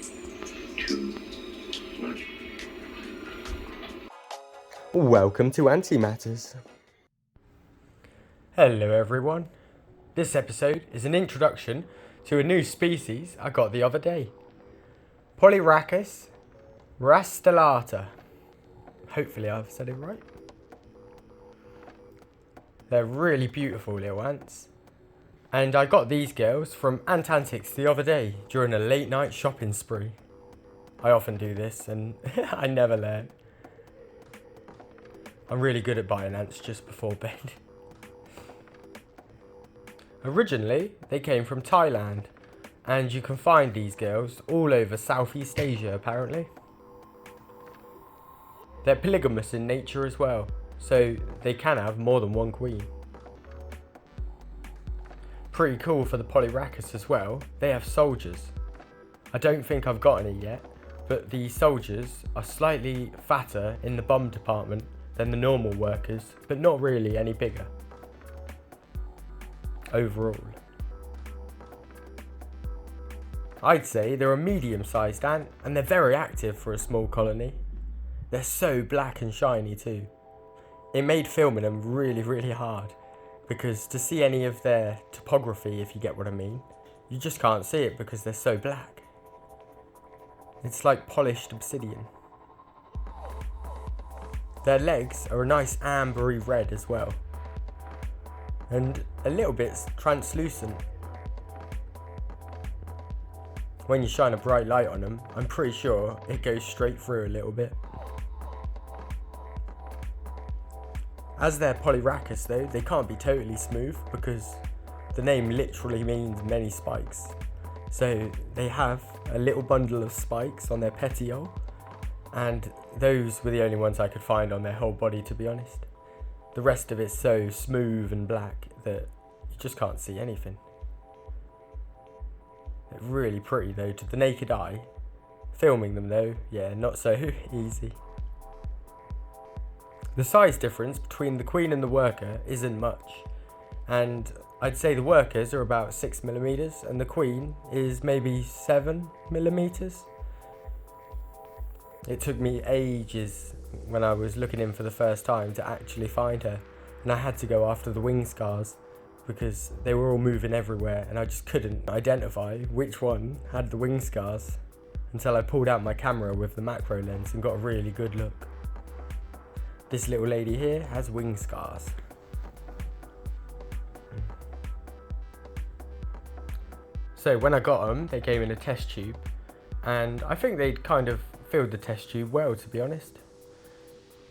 2, 1. Welcome to Antimatters. Hello everyone. This episode is an introduction to a new species I got the other day. Polyrachis Rastellata. Hopefully I've said it right. They're really beautiful little ants. And I got these girls from Antantics the other day during a late night shopping spree. I often do this and I never learn. I'm really good at buying ants just before bed. Originally, they came from Thailand, and you can find these girls all over Southeast Asia apparently. They're polygamous in nature as well, so they can have more than one queen. Pretty cool for the Polyrachis as well, they have soldiers. I don't think I've got any yet, but the soldiers are slightly fatter in the bum department than the normal workers, but not really any bigger overall. I'd say they're a medium-sized ant, and they're very active for a small colony. They're so black and shiny too. It made filming them really hard, because to see any of their topography, if you get what I mean, you just can't see it because they're so black. It's like polished obsidian. Their legs are a nice ambery red as well, and a little bit translucent. When you shine a bright light on them, I'm pretty sure it goes straight through a little bit. As they're Polyrachis though, they can't be totally smooth because the name literally means many spikes. So they have a little bundle of spikes on their petiole, and those were the only ones I could find on their whole body, to be honest. The rest of it's so smooth and black that you just can't see anything. They're really pretty though to the naked eye. Filming them though, yeah, not so easy. The size difference between the queen and the worker isn't much, and I'd say the workers are about 6mm and the queen is maybe 7mm. It took me ages when I was looking in for the first time to actually find her, and I had to go after the wing scars because they were all moving everywhere and I just couldn't identify which one had the wing scars until I pulled out my camera with the macro lens and got a really good look. This little lady here has wing scars. So when I got them, they came in a test tube, and I think they'd kind of filled the test tube well, to be honest.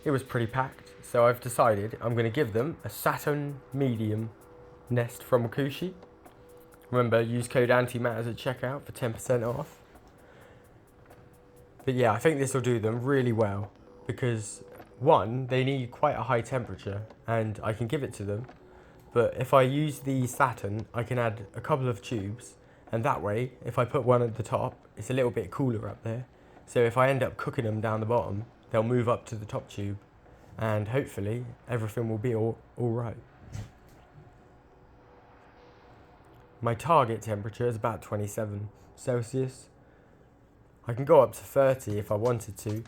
It was pretty packed, so I've decided I'm going to give them a Saturn medium nest from Kushi. Remember, use code ANTIMATTERS at checkout for 10% off. But yeah, I think this will do them really well because one, they need quite a high temperature and I can give it to them. But if I use the Saturn, I can add a couple of tubes, and that way, if I put one at the top, it's a little bit cooler up there. So if I end up cooking them down the bottom, they'll move up to the top tube, and hopefully everything will be all right. My target temperature is about 27 Celsius. I can go up to 30 if I wanted to,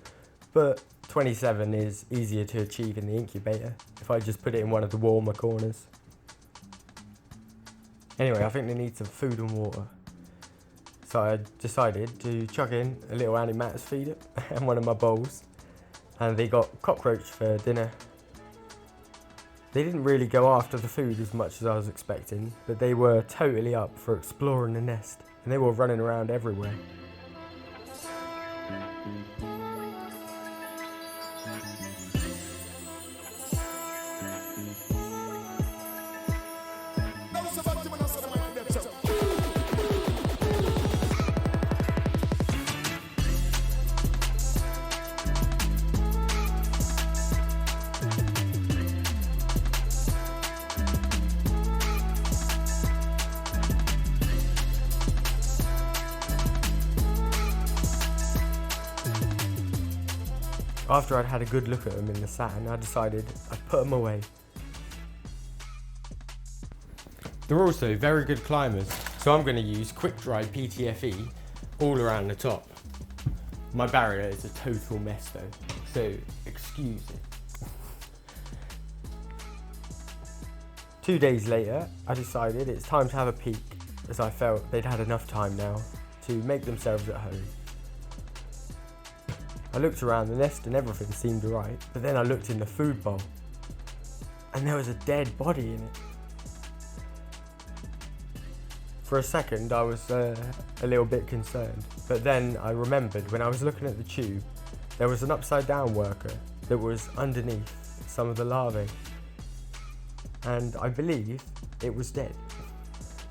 but 27 is easier to achieve in the incubator if I just put it in one of the warmer corners. Anyway, I think they need some food and water. So I decided to chuck in a little Antimatters feeder and one of my bowls. And they got cockroach for dinner. They didn't really go after the food as much as I was expecting, but they were totally up for exploring the nest, and they were running around everywhere. After I'd had a good look at them in the Saturn, I decided I'd put them away. They're also very good climbers, so I'm going to use quick dry PTFE all around the top. My barrier is a total mess though, so excuse it. 2 days later, I decided it's time to have a peek, as I felt they'd had enough time now to make themselves at home. I looked around the nest and everything seemed right, but then I looked in the food bowl and there was a dead body in it. For a second I was a little bit concerned, but then I remembered when I was looking at the tube, there was an upside down worker that was underneath some of the larvae, and I believe it was dead.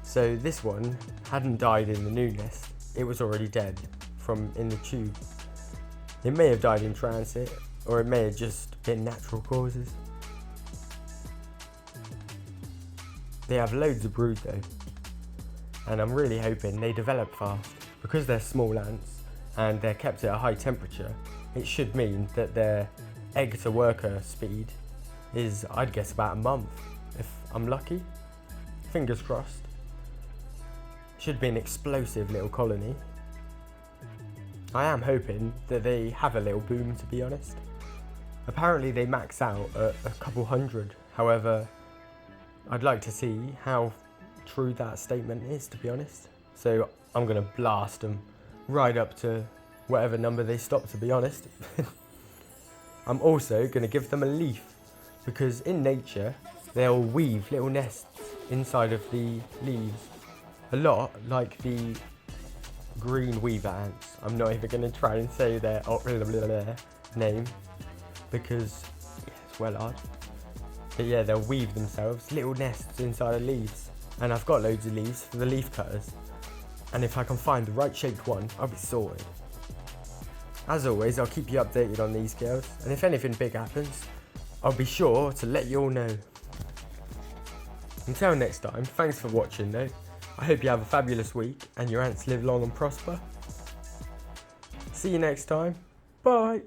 So this one hadn't died in the new nest, it was already dead from in the tube. It may have died in transit, or it may have just been natural causes. They have loads of brood though, and I'm really hoping they develop fast. Because they're small ants and they're kept at a high temperature, it should mean that their egg to worker speed is, I'd guess, about a month, if I'm lucky. Fingers crossed. Should be an explosive little colony. I am hoping that they have a little boom, to be honest. Apparently they max out at a couple hundred, however, I'd like to see how true that statement is, to be honest. So I'm going to blast them right up to whatever number they stop, to be honest. I'm also going to give them a leaf, because in nature they'll weave little nests inside of the leaves, a lot like the green weaver ants. I'm not even going to try and say their name, because yeah, it's well hard. But yeah, they'll weave themselves little nests inside of leaves, and I've got loads of leaves for the leaf cutters, and if I can find the right shaped one, I'll be sorted. As always, I'll keep you updated on these girls, and if anything big happens, I'll be sure to let you all know. Until next time, thanks for watching though. I hope you have a fabulous week and your ants live long and prosper. See you next time. Bye.